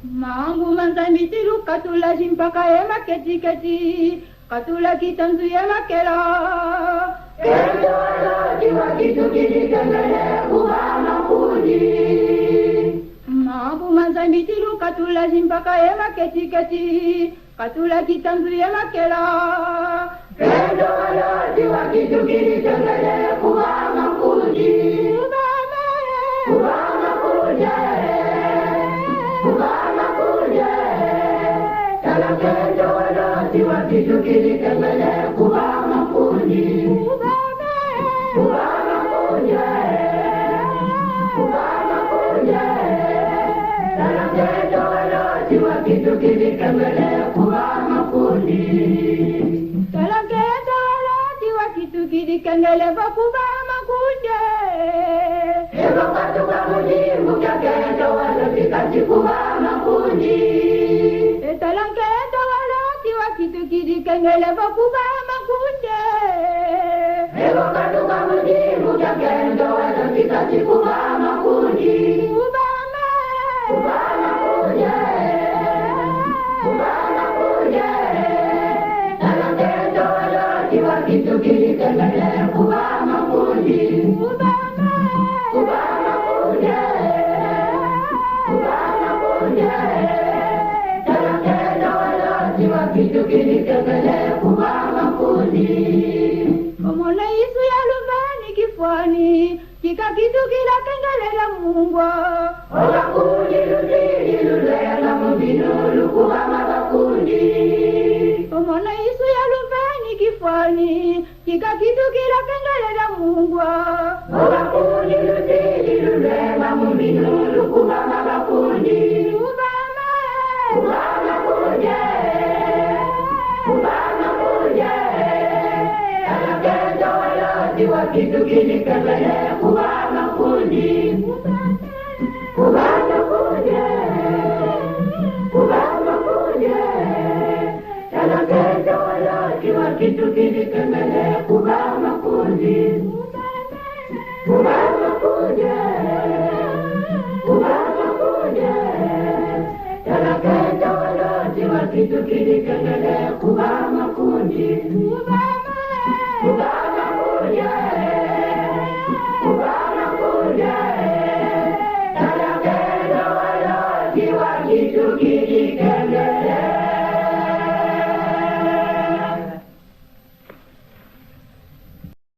Mambu manzamitiru katula jimpaka ema keti keti katula kitanzu ema kela Kendo alo jiwa kitu kini kengele kuhana kuni Mambu manzamitiru katula jimpaka ema keti keti katula kitanzu ema kela Kendo alo jiwa kitu kini kengele kuhana kuni Kuhana kuni Kuhana kuni Kala kendo alo jiwa kitu kini kengele kuhana kuni Kuhana kuni Kuhana kuni Kala kendo alo jiwa kitu kini kengele kuhana kuni Talangeda lati wa kitu kidi kengele bakuba makunde Ego katuka muni muka kendo wala tikati kuhana kuni Talangeda lati wa kitu kidi kengele bakuba makunde Ego katuka muni muka kendo wala tikati kuhana kuni Kubama Kuhana kuni Kuhana kuni Talangeda wala tiwa kitu kidi kengele kuhana kuni Kubama Kuhana kuni Kuhana kuni Talangeda wala tiwa kitu kidi kengele kuhana kuni Omona isu ya luvani kifwani Kika kitu kila kengele la mungwa Ola kuni lutiri lulela mubinulu kuhama bakundi Omona isu ya luvani kifwani Kika kitu kila kengele la mungwa Ola kuni lutiri lulela mubinulu kuhama bakundi Kubama Kuhama kunye Kuhama kunye Talangeda wala tiwa kitu kini kengele kuhama kundi Kuhama